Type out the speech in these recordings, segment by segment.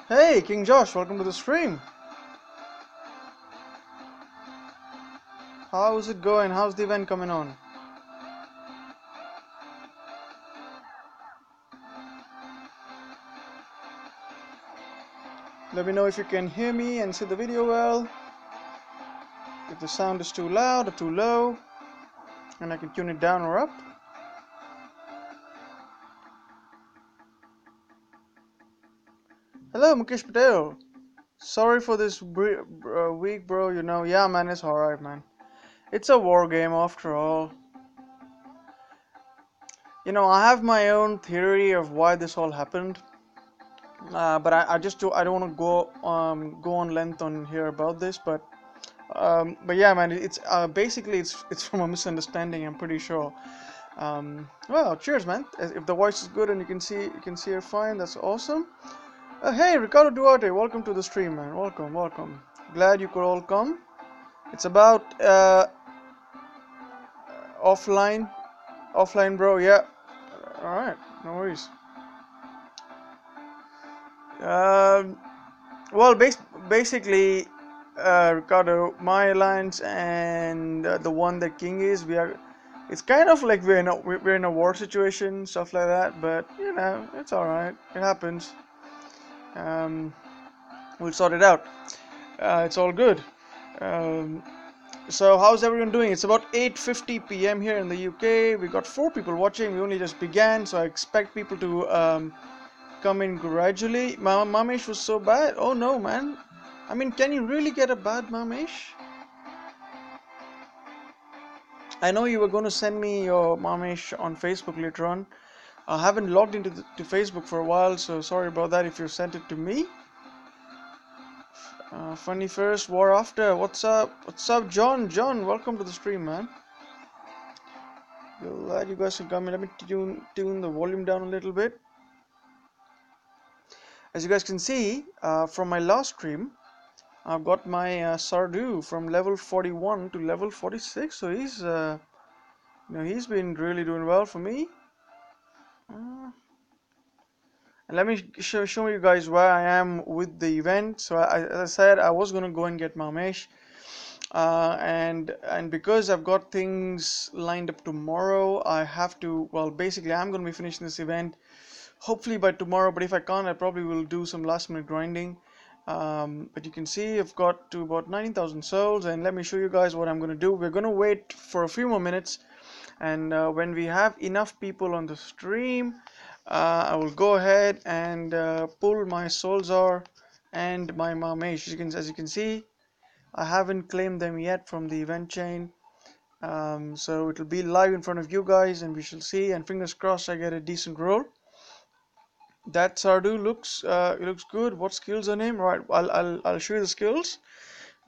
Hey, King Josh, welcome to the stream. How's it going? How's the event coming on? Let me know if you can hear me and see the video well. If the sound is too loud or too low, and I can tune it down or up. Hello, Mukesh Patel. Sorry for this week, bro. Yeah, man, it's alright, man. It's a war game after all. I have my own theory of why this all happened. But I don't want to go on length on here about this, but yeah, man, it's basically it's from a misunderstanding. I'm pretty sure. Well, cheers, man. If the voice is good and you can see her fine, that's awesome. Hey, Ricardo Duarte, welcome to the stream, man. Welcome. Glad you could all come. It's about offline, bro. Yeah. All right, no worries. Um, well, basically, Ricardo, my alliance and the one that King is, we are. It's kind of like we're in a war situation, stuff like that. But it's all right. It happens. Um, we'll sort it out. It's all good. Um, so how's everyone doing? It's about 8:50 p.m. here in the UK. We got 4 people watching. We only just began, so I expect people to come in gradually. Mamesh was so bad. Oh no, man. I mean, can you really get a bad Mamesh? I know you were going to send me your Mamesh on Facebook later on. I haven't logged into to Facebook for a while, so sorry about that if you sent it to me. Funny first, war after. What's up? What's up, John? John, welcome to the stream, man. Glad you guys can come in. Let me tune the volume down a little bit. As you guys can see from my last stream, I've got my Sardu from level 41 to level 46, so he's been really doing well for me. And let me show you guys where I am with the event. So as I said, I was gonna go and get Mamesh, and because I've got things lined up tomorrow, I have to. Well, basically, I'm gonna be finishing this event hopefully by tomorrow. But if I can't, I probably will do some last minute grinding. But you can see I've got to about 19,000 souls, and let me show you guys what I'm gonna do. We're gonna wait for a few more minutes, and when we have enough people on the stream, I will go ahead and pull my SULZAR and my MAMESH. As you can see, I haven't claimed them yet from the event chain, so it will be live in front of you guys, and we shall see. And fingers crossed, I get a decent roll. That Sardu looks good. What skills are named? Right, I'll show you the skills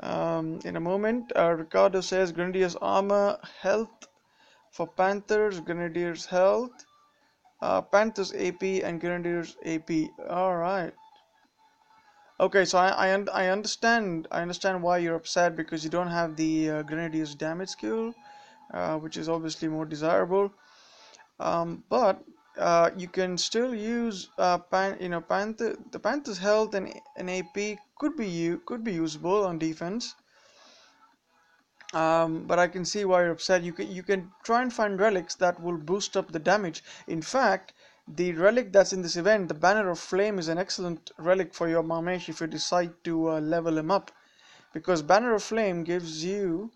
in a moment. Ricardo says Grenadier's armor, health for Panthers, Grenadier's health. Panthers AP and Grenadiers AP. All right. Okay, so I understand why you're upset, because you don't have the Grenadiers damage skill, which is obviously more desirable. But you can still use the Panthers health and AP could be usable on defense. But I can see why you're upset. You can try and find relics that will boost up the damage. In fact, the relic that's in this event, the Banner of Flame, is an excellent relic for your Mamesh if you decide to level him up, because Banner of Flame gives you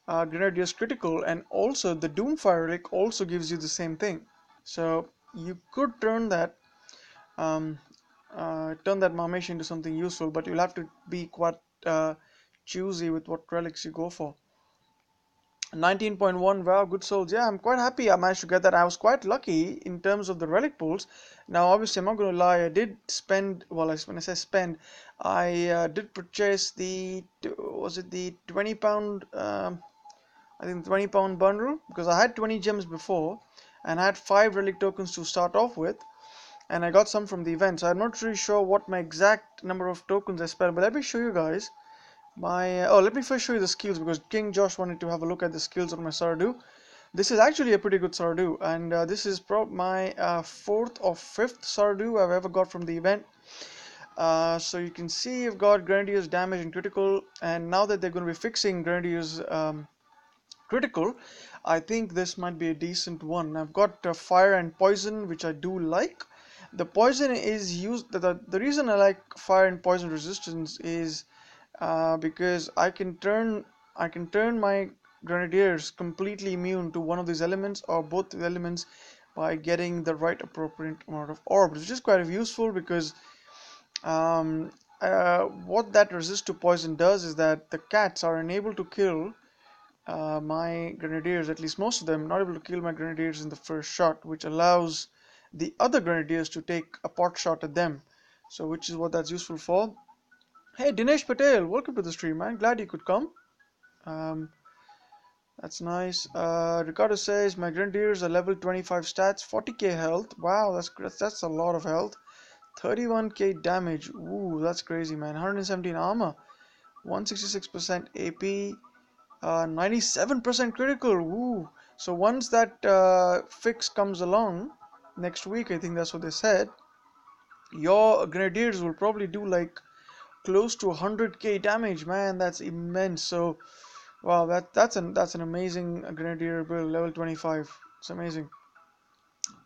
Grenadier's critical, and also the Doomfire relic also gives you the same thing. So you could um, turn that Mamesh into something useful, but you'll have to be quite choosy with what relics you go for. 19.1, wow, good souls. Yeah, I'm quite happy I managed to get that. I was quite lucky in terms of the relic pools. Now, obviously, I'm not going to lie, I did spend, well, when I say spend, I did purchase was it the 20 pound, I think 20 pound bundle, because I had 20 gems before, and I had 5 relic tokens to start off with, and I got some from the event. So I'm not really sure what my exact number of tokens I spent, but let me show you guys. Let me first show you the skills, because King Josh wanted to have a look at the skills on my Sardu. This is actually a pretty good Sardu, and this is my 4th or 5th Sardu I've ever got from the event. So you can see you've got Grenadier's damage and critical, and now that they're going to be fixing Grenadier's critical, I think this might be a decent one. I've got fire and poison, which I do like. The poison is used. The reason I like fire and poison resistance is because I can turn my grenadiers completely immune to one of these elements or both the elements by getting the right appropriate amount of orbs, which is quite useful because um, what that resist to poison does is that the cats are unable to kill my grenadiers, at least most of them, not able to kill my grenadiers in the first shot, which allows the other grenadiers to take a pot shot at them. So, which is what that's useful for. Hey, Dinesh Patel, welcome to the stream, man. Glad you could come. Um, that's nice. Ricardo says my grenadiers are level 25 stats, 40k health. Wow, that's a lot of health. 31k damage. Ooh, that's crazy, man. 117 armor, 166% AP, 97% critical. Woo. So once that fix comes along next week, I think that's what they said, your grenadiers will probably do like close to 100k damage, man. That's immense. So wow, that's an amazing grenadier build, level 25. It's amazing.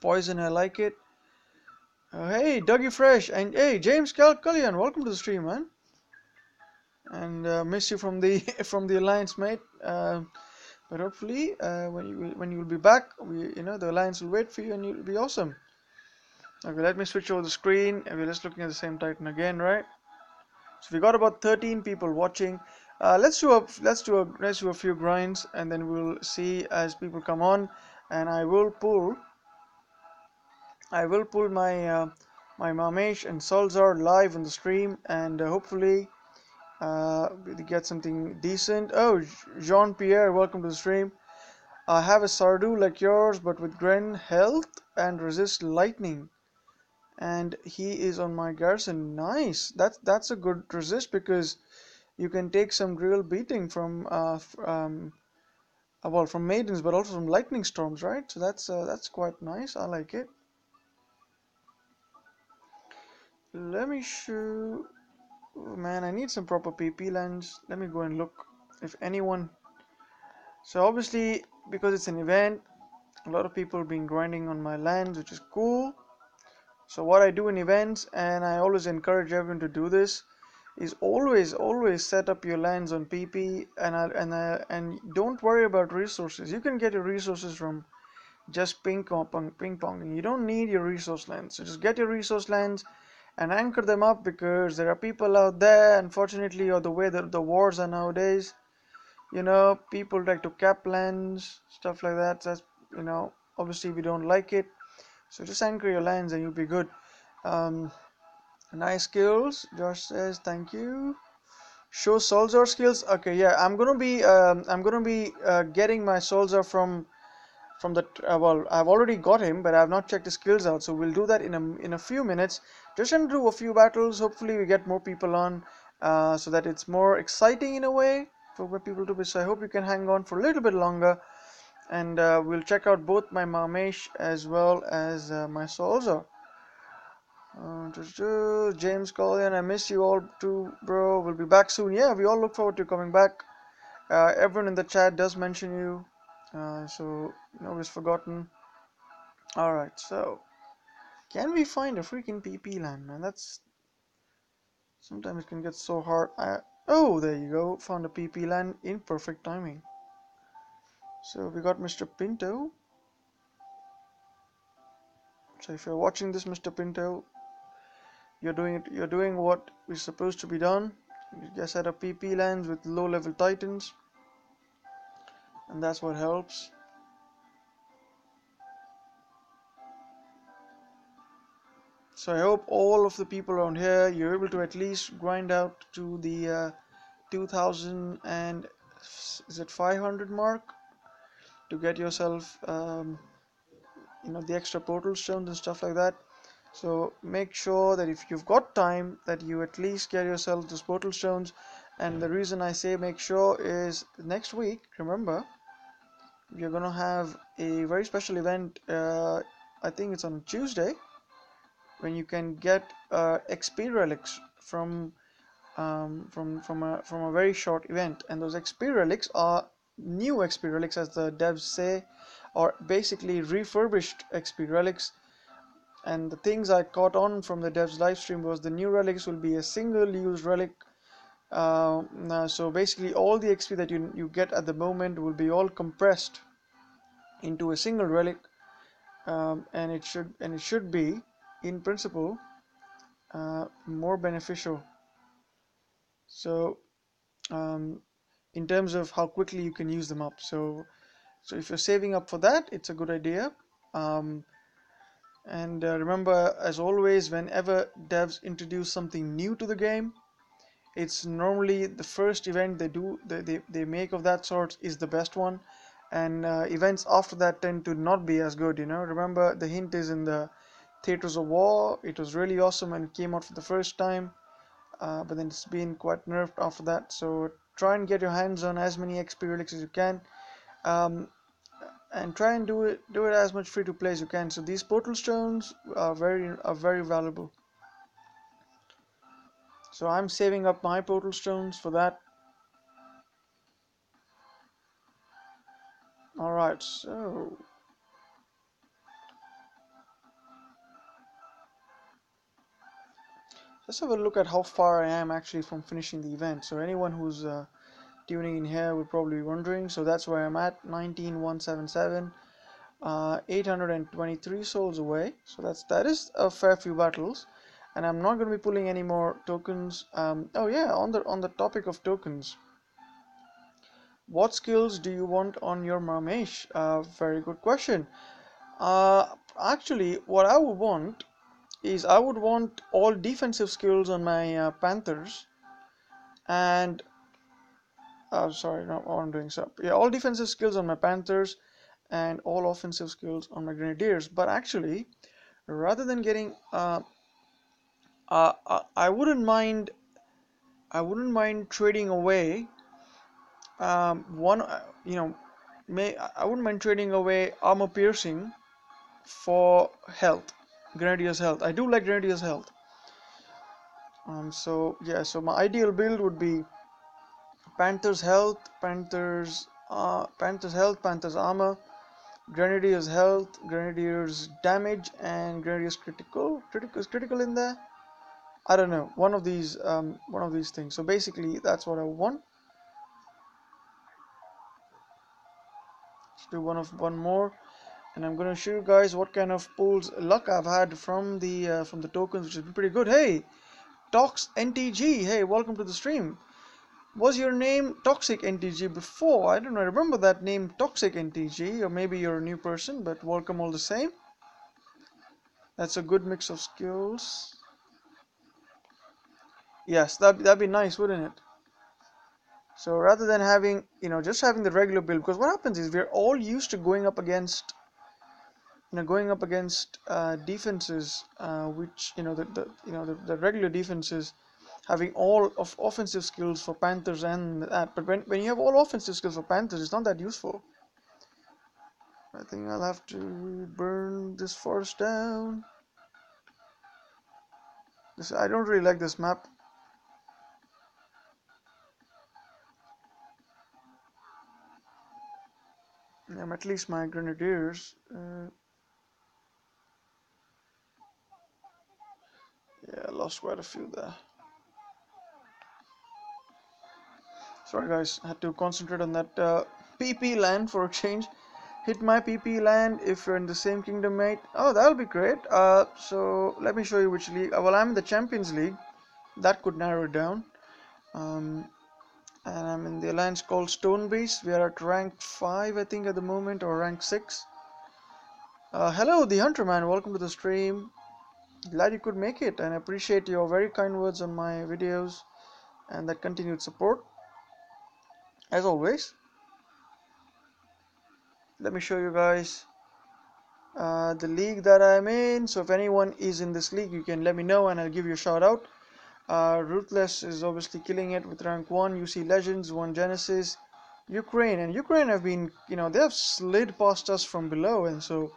Poison, I like it. Hey, Dougie Fresh, and hey, James Cullion, welcome to the stream, man. And miss you from the from the alliance, mate. But hopefully, when you will be back, the alliance will wait for you, and you'll be awesome. Okay, let me switch over the screen. And we're just looking at the same Titan again, right? So we got about 13 people watching. Let's do a few grinds, and then we'll see as people come on. And I will pull my Mamesh and SULZAR live on the stream, and hopefully we get something decent. Oh, Jean Pierre, welcome to the stream. I have a Sardu like yours, but with Gren health and resist lightning. And he is on my garrison. Nice. That's a good resist because you can take some real beating from well, from maidens, but also from lightning storms, right? So that's quite nice. I like it. Let me show. Oh, man, I need some proper PP lands. Let me go and look if anyone. So obviously, because it's an event, a lot of people have been grinding on my lands, which is cool. So what I do in events, and I always encourage everyone to do this, is always set up your lands on PP, and don't worry about resources. You can get your resources from just ping ponging. You don't need your resource lands. So just get your resource lands and anchor them up because there are people out there, unfortunately, or the way that the wars are nowadays. People like to cap lands, stuff like that. That's obviously we don't like it. So just anchor your lands and you'll be good. Um, nice skills. Josh says thank you. Show SULZAR skills. Okay, yeah, I'm gonna be getting my SULZAR from the well. I've already got him, but I've not checked his skills out. So we'll do that in a few minutes. Just gonna do a few battles. Hopefully, we get more people on, so that it's more exciting in a way for people to be. So I hope you can hang on for a little bit longer, and we'll check out both my Mamesh as well as my SULZAR. James Collian, I miss you all too, bro. We'll be back soon. Yeah, we all look forward to coming back. Everyone in the chat does mention you, so nobody's forgotten. Alright, so can we find a freaking PP land, man? That's sometimes it can get so hard. Oh, there you go. Found a PP land in perfect timing. So we got Mr. Pinto. So if you're watching this, Mr. Pinto, You're doing what is supposed to be done. You just set up PP lands with low-level titans, and that's what helps. So I hope all of the people around here you're able to at least grind out to the 2000 and is it 500 mark to get yourself the extra portal stones and stuff like that. So make sure that if you've got time that you at least get yourself those portal stones. And the reason I say make sure is next week, remember, you're gonna have a very special event. I think it's on Tuesday. when you can get XP relics from a very short event, and those XP relics are new XP relics, as the devs say, or basically refurbished XP relics. And the things I caught on from the devs live stream was the new relics will be a single use relic. So basically all the XP that you get at the moment will be all compressed into a single relic, and it should be, in principle, more beneficial. So um, in terms of how quickly you can use them up. So if you're saving up for that, it's a good idea. Um, and remember, as always, whenever devs introduce something new to the game, it's normally the first event they make of that sort is the best one, and events after that tend to not be as good. Remember, the hint is in the Theaters of War. It was really awesome when it came out for the first time, but then it's been quite nerfed after that. So try and get your hands on as many XP relics as you can, um, and try and do it as much free to play as you can. So these portal stones are very valuable. So I'm saving up my portal stones for that. All right, so let's have a look at how far I am actually from finishing the event. So anyone who's tuning in here would probably be wondering. So that's where I'm at, 19,177, 823 souls away. So that is a fair few battles, and I'm not going to be pulling any more tokens. Oh yeah, on the topic of tokens, what skills do you want on your Mamesh? Very good question. Actually, what I would want is I would want all defensive skills on my Panthers, and sorry, not what I'm doing. So yeah, all defensive skills on my Panthers and all offensive skills on my Grenadiers. But actually, rather than getting, I wouldn't mind. I wouldn't mind trading away one. I wouldn't mind trading away armor piercing for health, Grenadier's health. I do like Grenadier's health. So yeah, so my ideal build would be Panthers health, Panthers armor, Grenadier's health, Grenadier's damage, and Grenadier's critical. Critical is critical in there. I don't know. One of these things. So basically, that's what I want. Let's do one more, and I'm gonna show you guys what kind of pulls luck I've had from the tokens, which has been pretty good. Hey, Tox NTG. Hey, welcome to the stream. Was your name Toxic NTG before? I don't know. I remember that name Toxic NTG, or maybe you're a new person, but welcome all the same. That's a good mix of skills. Yes, that'd be nice, wouldn't it? So rather than having, just having the regular build, because what happens is we're all used to going up against defenses, which the regular defenses having all of offensive skills for Panthers and that. But when you have all offensive skills for Panthers, it's not that useful. I think I'll have to burn this forest down. I don't really like this map. At least my grenadiers. Yeah, I lost quite a few there. Sorry guys, I had to concentrate on that PP land for a change. Hit my PP land if you're in the same kingdom, mate. Oh, that'll be great. So let me show you which league. Well, I'm in the Champions League. That could narrow it down. Um, and I'm in the alliance called Stone Base. We are at rank 5, I think, at the moment, or rank 6. Hello, the Hunter Man. Welcome to the stream. Glad you could make it, and I appreciate your very kind words on my videos and that continued support. As always, let me show you guys the league that I'm in. So if anyone is in this league, you can let me know and I'll give you a shout out. Ruthless is obviously killing it with rank 1. You see Legends, 1 Genesis, Ukraine have been, they have slid past us from below, and so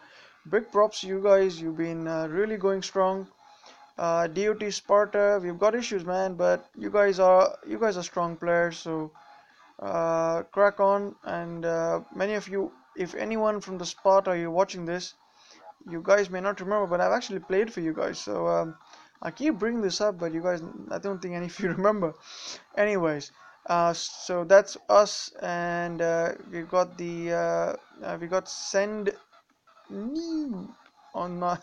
big props to you guys. You've been really going strong. DOT Sparta, we've got issues, man, but you guys are strong players, so crack on. And many of you, if anyone from the Sparta you're watching this, you guys may not remember, but I've actually played for you guys. So I keep bringing this up, but you guys, I don't think any of you remember. Anyways, so that's us, and we got send new on my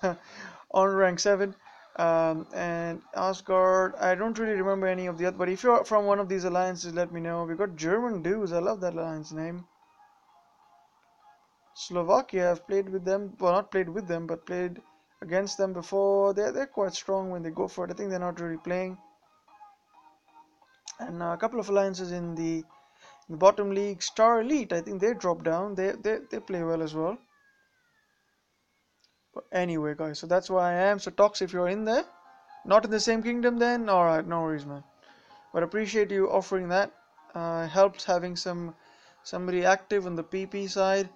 on rank 7. And Asgard, I don't really remember any of the other, but if you're from one of these alliances, let me know. We got German dudes, I love that alliance name. Slovakia, I've played with them, well, not played with them, but played against them before. They're quite strong when they go for it. I think they're not really playing. And a couple of alliances in the bottom league. Star Elite, I think they dropped down. They play well as well. But anyway, guys, so that's where I am. So Tox, if you're in there, not in the same kingdom, then all right, no worries, man. But appreciate you offering that. Helps having somebody active on the PP side.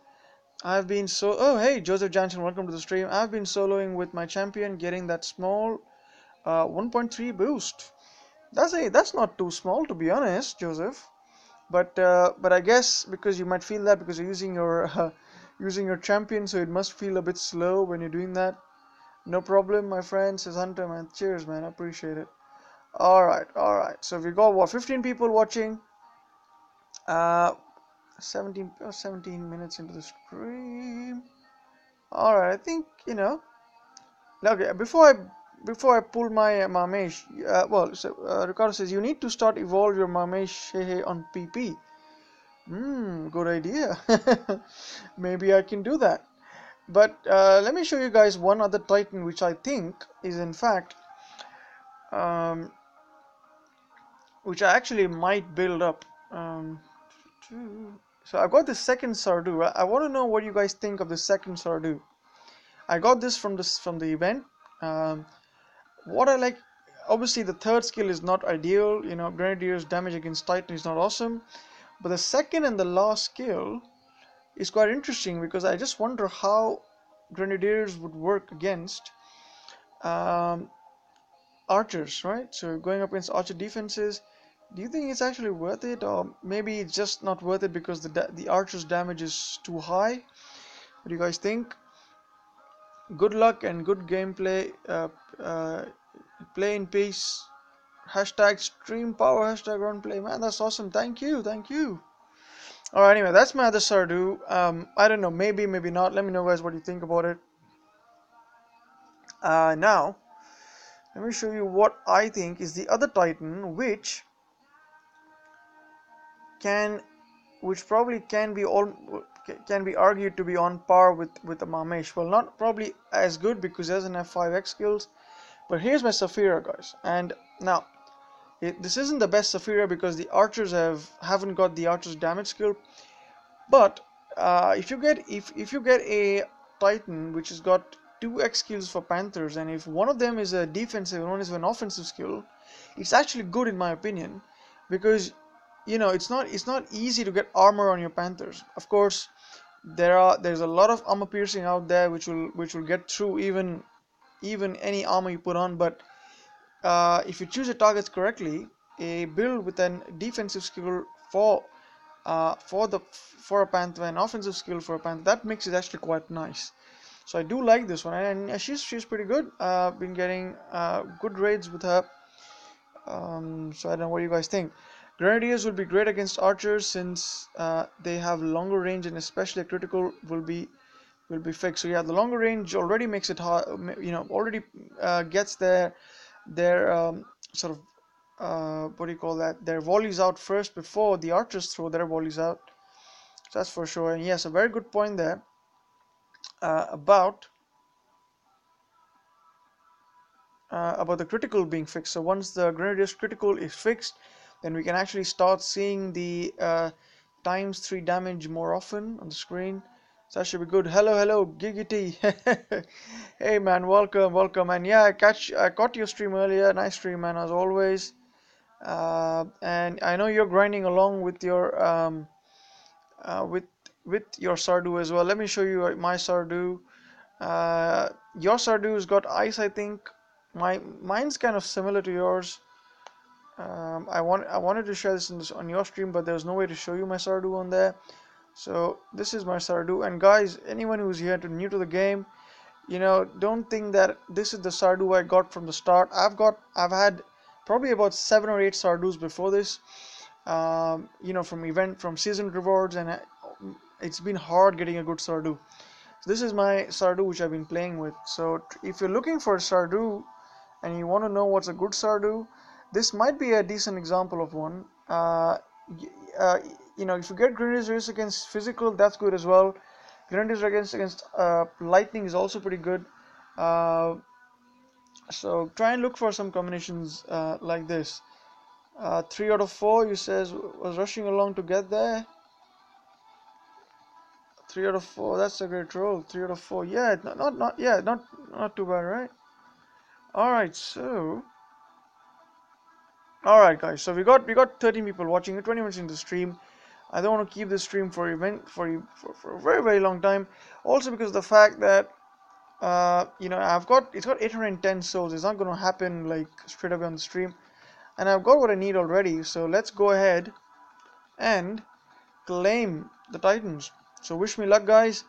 I've been so. Oh, hey, Joseph Johnson, welcome to the stream. I've been soloing with my champion, getting that small 1.3 boost. That's not too small, to be honest, Joseph. But I guess because you might feel that because you're using your using your champion, so it must feel a bit slow when you're doing that. No problem, my friend, says Hunter, man. Cheers, man. I appreciate it. All right, all right. So we got what 15 people watching. Uh, 17 minutes into the stream. All right, I think Okay, before I pull my Mamesh, Ricardo says you need to start evolve your Mamesh Shehe on PP. Good idea. Maybe I can do that. But let me show you guys one other Titan, which I think is in fact, um, which I actually might build up. So I got the second Sardu. I want to know what you guys think of the second Sardu. I got this from the event. Um, what I like, obviously the third skill is not ideal. Grenadier's damage against Titan is not awesome. But the second and the last skill is quite interesting because I just wonder how Grenadiers would work against um, archers, right? So going up against archer defenses, do you think it's actually worth it, or maybe it's just not worth it because the archer's damage is too high? What do you guys think? Good luck and good gameplay. Uh, Play in peace. Hashtag stream power. Hashtag run play. Man, that's awesome. Thank you. Thank you. Alright, anyway, that's my other Sardu. I don't know. Maybe, maybe not. Let me know, guys, what you think about it. Now, let me show you what I think is the other Titan, can, which probably can be argued to be on par with the Mamesh. Well, not probably as good because it doesn't have 5x skills. But here's my Saphira, guys. And now, this isn't the best Saphira because the archers haven't got the archer's damage skill. But if you get a Titan which has got 2x skills for Panthers, and if one of them is a defensive and one is an offensive skill, it's actually good in my opinion, because it's not easy to get armor on your Panthers. Of course, there's a lot of armor piercing out there which will get through even any armor you put on. But if you choose your targets correctly, a build with an defensive skill for a Panther, an offensive skill for a Panther, that makes it actually quite nice. So I do like this one, and she's pretty good. Been getting good raids with her. So I don't know what you guys think. Grenadiers will be great against archers since they have longer range, and especially critical will be fixed. So yeah, the longer range already makes it hard. Already gets their sort of what do you call that? Their volleys out first before the archers throw their volleys out. So that's for sure. And yes, a very good point there about the critical being fixed. So once the Grenadier's critical is fixed, then we can actually start seeing the ×3 damage more often on the screen. So that should be good. Hello, hello, Giggity. Hey man, welcome, welcome. And yeah, I caught your stream earlier. Nice stream, man, as always. And I know you're grinding along with your with your Sardu as well. Let me show you my Sardu. Your Sardu's got ice, I think. Mine's kind of similar to yours. I wanted to share this on your stream, but there was no way to show you my Sardu on there. So this is my Sardu, and guys, anyone who's here new to the game, don't think that this is the Sardu I got from the start. I've had probably about 7 or 8 Sardus before this. From season rewards, and it's been hard getting a good Sardu. So this is my Sardu which I've been playing with. So if you're looking for a Sardu and you want to know what's a good Sardu, this might be a decent example of one. Uh, if you get Grenadiers Race against physical, that's good as well. Grenadiers against lightning is also pretty good. Uh, so try and look for some combinations like this. 3 out of 4, you says was rushing along to get there. 3 out of 4, that's a great roll. 3 out of 4, yeah, not too bad, right? All right, guys. So we got 13 people watching. 20 minutes into the stream. I don't want to keep this stream for for a very very long time. Also because of the fact that it's got 810 souls. It's not going to happen like straight away on the stream, and I've got what I need already. So let's go ahead and claim the Titans. So wish me luck, guys.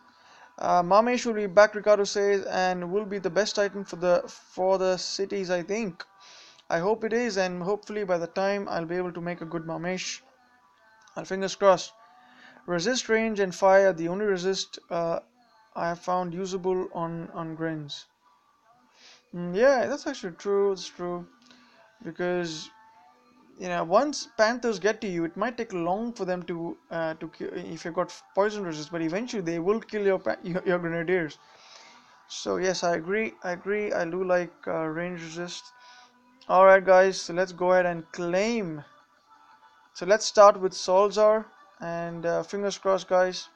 Mamesh will be back, Ricardo says, and will be the best Titan for the cities, I think. I hope it is, and hopefully by the time I'll be able to make a good Mamesh. Fingers crossed. Resist, range, and fire, the only resist I have found usable on Grins. Yeah, that's actually true. It's true. Because once Panthers get to you, it might take long for them to kill if you've got poison resist, but eventually they will kill your Grenadiers. So yes, I agree. I do like range resist. All right, guys. So let's go ahead and claim. So let's start with SULZAR, and fingers crossed, guys.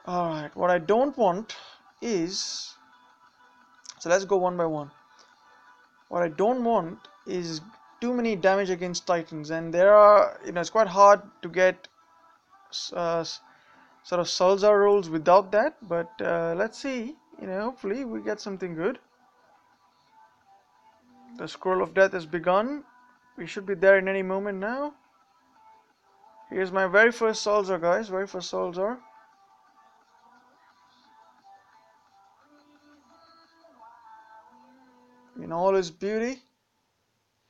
All right. What I don't want is, so let's go one by one. What I don't want is too many damage against Titans, and there are, it's quite hard to get sort of SULZAR rolls without that. But let's see. Hopefully we get something good. The scroll of death has begun. We should be there in any moment now. Here's my very first SULZAR, guys. Very first SULZAR. In all his beauty.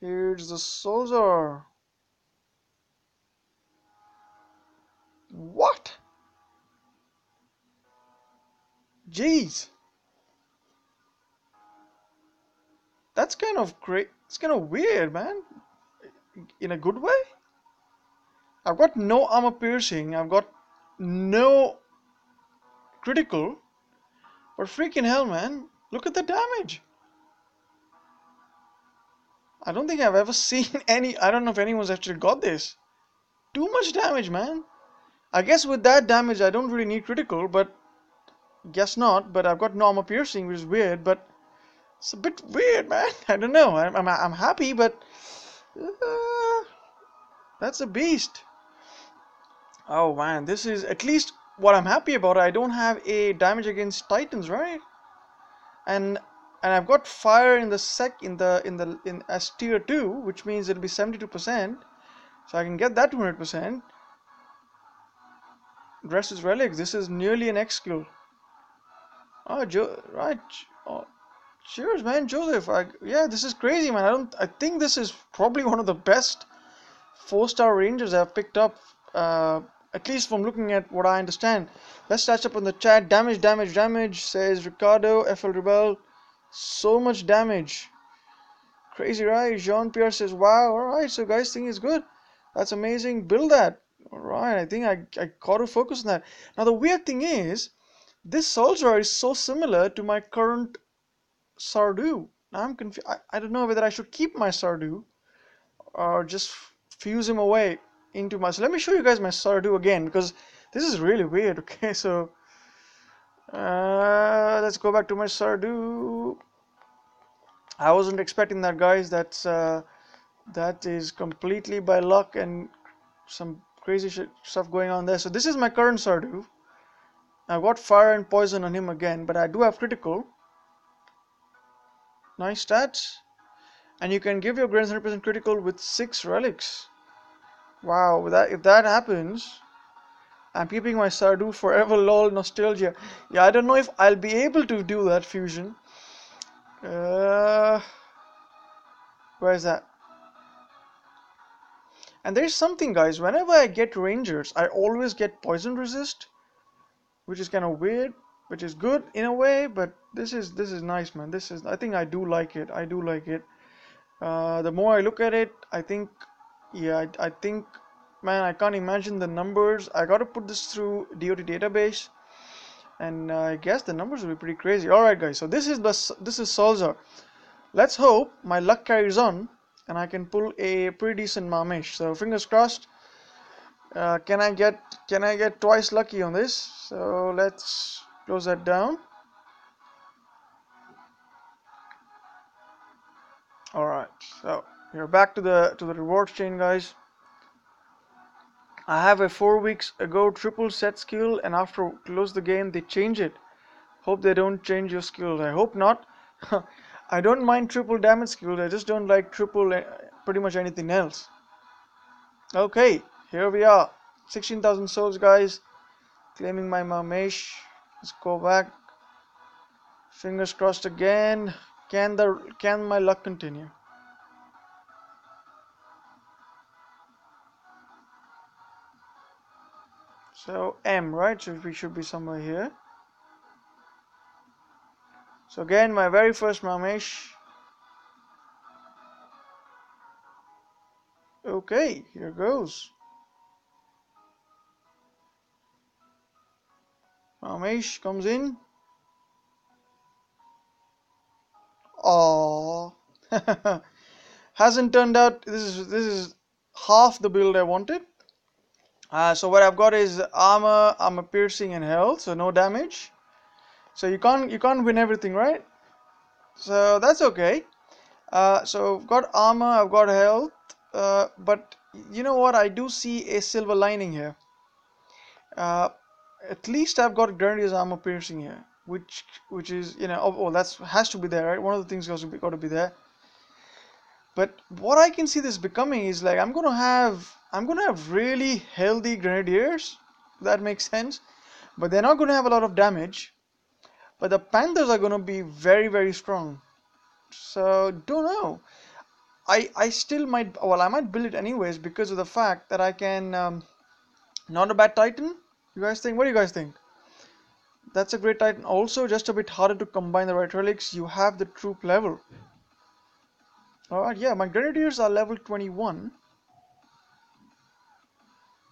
Here's the SULZAR. What? Jeez. That's kind of great. It's kind of weird, man. In a good way. I've got no armor piercing. I've got no critical. But freaking hell, man. Look at the damage. I don't think I've ever seen any. I don't know if anyone's actually got this. Too much damage, man. I guess with that damage, I don't really need critical, but guess not. But I've got no armor piercing, which is weird. But it's a bit weird, man. I don't know. I'm happy, but that's a beast. Oh man, this is at least what I'm happy about. I don't have a damage against Titans, right? And I've got fire in the in as tier 2, which means it'll be 72%. So I can get that 200%. Rest is relics. This is nearly an X skill. Oh, right. Oh, cheers, man, Joseph. Yeah, this is crazy, man. I think this is probably one of the best 4-star rangers I've picked up. At least from looking at what I understand. Let's touch up on the chat. Damage, says Ricardo. FL Rebel. So much damage. Crazy, right? Jean-Pierre says, wow, alright, so guys think it's good. That's amazing. Build that. Alright, I think I got to focus on that. Now, the weird thing is, this SULZAR is so similar to my current Sardu. Now, I'm confused. I don't know whether I should keep my Sardu or just fuse him away into my. So let me show you guys my Sardu again, because this is really weird. Okay, so let's go back to my Sardu. I wasn't expecting that, guys. That is completely by luck and some crazy stuff going on there. So this is my current Sardu. I've got fire and poison on him again, but I do have critical. Nice stats. And you can give your Grand 100% critical with 6 relics. Wow, if that happens, I'm keeping my Sardu forever lol nostalgia. Yeah, I don't know if I'll be able to do that fusion. Uh, where is that? And there's something, guys. Whenever I get Rangers, I always get poison resist, which is kind of weird, which is good in a way. But this is nice, man. This is I think I do like it. I do like it. The more I look at it, I think, yeah, I think, man, I can't imagine the numbers. I got to put this through DOT database, and I guess the numbers will be pretty crazy. All right, guys. So this is SULZAR. Let's hope my luck carries on, and I can pull a pretty decent Mamesh. So fingers crossed. Can I get twice lucky on this? So let's close that down. All right. So we're back to the rewards chain, guys. I have a 4 weeks ago triple set skill, and after close the game they change it. Hope they don't change your skills. I hope not. I don't mind triple damage skills. I just don't like triple pretty much anything else. Okay, here we are. 16,000 souls, guys. Claiming my Mamesh. Let's go back. Fingers crossed again. Can my luck continue? So M, right? So we should be somewhere here. So again, my very first Mamesh. Okay, here goes. Mamesh comes in. Aww. Hasn't turned out. This is half the build I wanted. So what I've got is armor piercing, and health, so no damage. So you can't win everything, right? So that's okay. So I've got armor, I've got health, but you know what? I do see a silver lining here. Uh, at least I've got Grenadier's armor piercing here, which is, that's has to be there, right? One of the things got to be there. But what I can see this becoming is like I'm gonna have really healthy Grenadiers. If that makes sense. But they're not gonna have a lot of damage. But the Panthers are gonna be very, very strong. So don't know. I still might, well, I might build it anyways because of the fact that I can, not a bad Titan. You guys think? What do you guys think? That's a great Titan. Also, just a bit harder to combine the right relics. You have the troop level. Alright, yeah, my Grenadiers are level 21.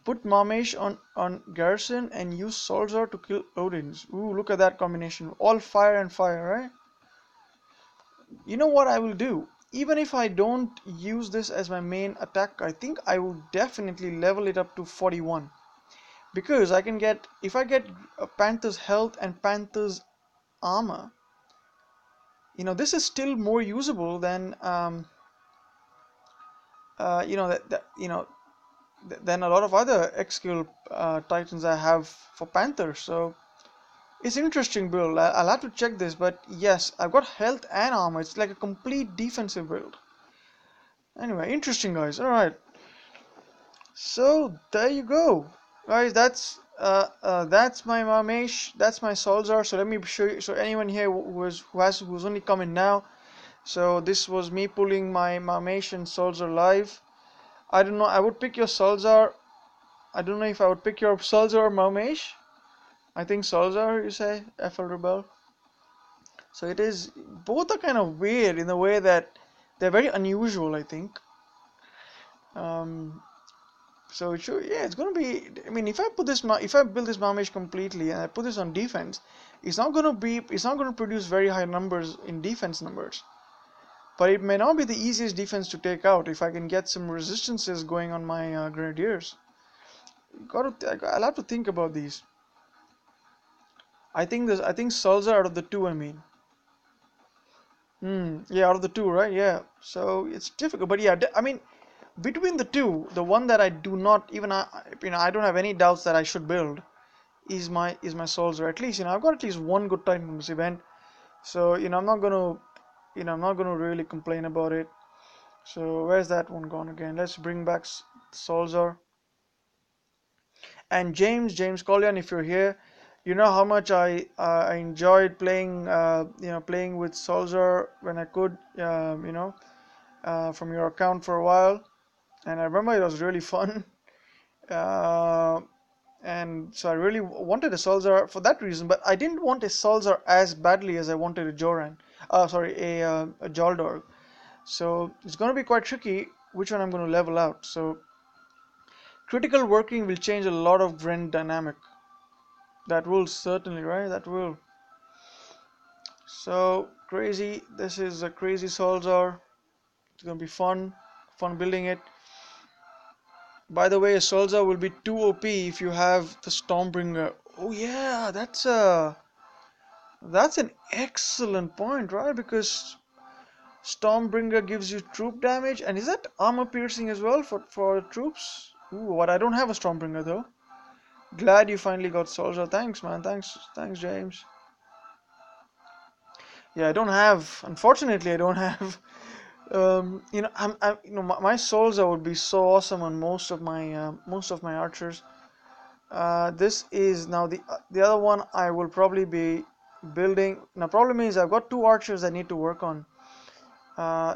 Put Mamesh on Garrison and use SULZAR to kill Odins. Ooh, look at that combination. All fire and fire, right? You know what I will do? Even if I don't use this as my main attack, I think I will definitely level it up to 41. Because I can get, if I get Panther's health and Panther's armor, this is still more usable than, than a lot of other X skill Titans I have for Panther. So it's an interesting build. I'll have to check this, but yes, I've got health and armor. It's like a complete defensive build. Anyway, interesting, guys. All right. So there you go, guys. That's my Mamesh. That's my SULZAR. So let me show you. So anyone here who's only coming now. So this was me pulling my Mamesh and SULZAR live. I don't know. I would pick your SULZAR. I don't know if I would pick your SULZAR or Mamesh. I think SULZAR, you say, FL Rebel. So it is. Both are kind of weird in the way that they're very unusual, I think. So it should, yeah, it's gonna be. I mean, if I build this Mamesh completely and I put this on defense, it's not gonna produce very high numbers in defense numbers. But it may not be the easiest defense to take out if I can get some resistances going on my Grenadiers. I'll have to think about these. I think SULZAR out of the two. I mean, yeah, out of the two, right? Yeah. So it's difficult, but yeah, I mean, between the two, the one that I do not even, I don't have any doubts that I should build is my SULZAR. At least, I've got at least one good Titan from this event. So, I'm not gonna I'm not gonna really complain about it. So where's that one gone again? Let's bring back SULZAR. And James Collian, if you're here, you know how much I enjoyed playing playing with SULZAR when I could from your account for a while, and I remember it was really fun. Uh, and so I really wanted a SULZAR for that reason, but I didn't want a SULZAR as badly as I wanted a Joran. Sorry, a Jaldorg. So it's going to be quite tricky which one I'm going to level out. So critical working will change a lot of Gren dynamic. That will certainly, right? That will. So crazy. This is a crazy SULZAR. It's going to be fun building it. By the way, a SULZAR will be too OP if you have the Stormbringer. Oh yeah, that's an excellent point, right? Because Stormbringer gives you troop damage, and is that armor piercing as well for troops? Ooh, what I don't have a Stormbringer though. Glad you finally got SULZAR. Thanks, man. Thanks, James. Yeah, I don't have. Unfortunately, I don't have. My SULZAR would be so awesome on most of my archers. This is now the other one I will probably be building. Now, problem is I've got two archers I need to work on. Uh,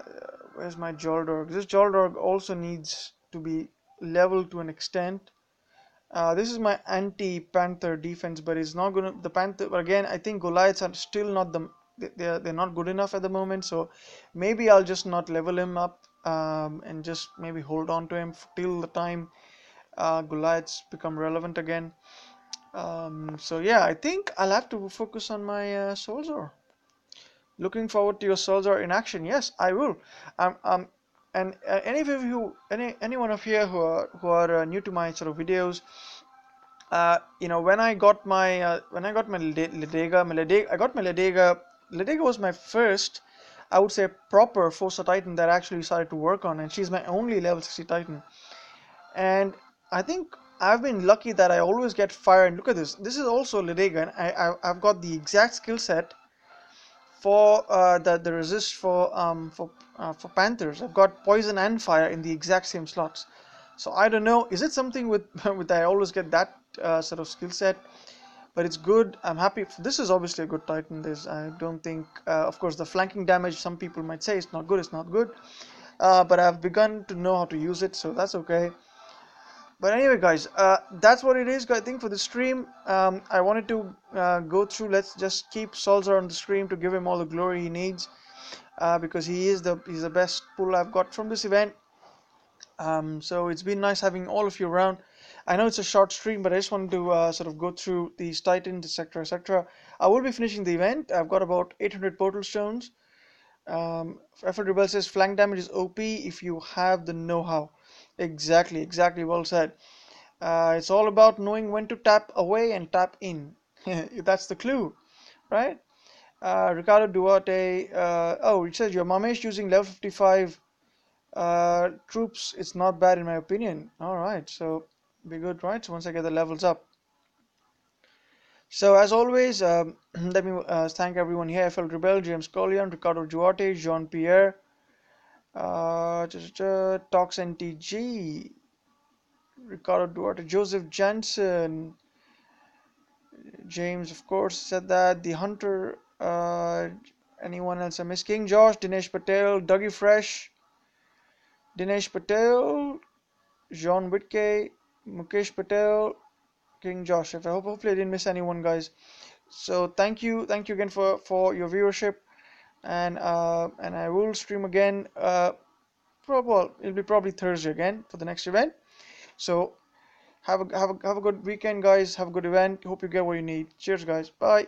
where's my Joldorg? This Joldorg also needs to be leveled to an extent. This is my anti-Panther defense, but it's not gonna the Panther. But again, I think Goliaths are still not they're not good enough at the moment. So maybe I'll just not level him up and just maybe hold on to him till the time Goliaths become relevant again. So yeah, I think I'll have to focus on my SULZAR. Looking forward to your SULZAR in action. Yes, I will. And any of you, anyone of here who are new to my sort of videos, when I got my Ledega, I got my Ledega. Ledega was my first, I would say, proper Forza Titan that I actually started to work on, and she's my only level 60 Titan. And I think I've been lucky that I always get fire. And look at this. This is also Ledega, and I've got the exact skill set for the resist for Panthers. I've got poison and fire in the exact same slots. So I don't know. Is it something with with I always get that sort of skill set? But it's good. I'm happy. This is obviously a good Titan. I don't think, of course, the flanking damage. Some people might say it's not good. It's not good. But I've begun to know how to use it, so that's okay. But anyway, guys, that's what it is. I think for the stream, I wanted to go through. Let's just keep SULZAR on the stream to give him all the glory he needs, because he's the best pull I've got from this event. So it's been nice having all of you around. I know it's a short stream, but I just wanted to sort of go through these Titans, etc., etc. I will be finishing the event. I've got about 800 portal stones. Effort Rebel says flank damage is OP if you have the know-how. Exactly, well said. It's all about knowing when to tap away and tap in. That's the clue, right? Ricardo Duarte. Oh, it says your Mamesh using level 55 troops. It's not bad in my opinion. All right, so be good, right? So once I get the levels up. So as always, let me thank everyone here. FL Rebel, James Collian, Ricardo Duarte, Jean Pierre, Talks NTG, Ricardo Duarte, Joseph Jansen, James, of course, said that. The Hunter, anyone else I miss? King Josh, Dinesh Patel, Dougie Fresh, Dinesh Patel, Jean Whitkey, Mukesh Patel, King Josh. Hopefully I didn't miss anyone, guys. So thank you again for your viewership, and I will stream again. Well, it'll be probably Thursday again for the next event. So have a good weekend, guys. Have a good event. Hope you get what you need. Cheers, guys. Bye.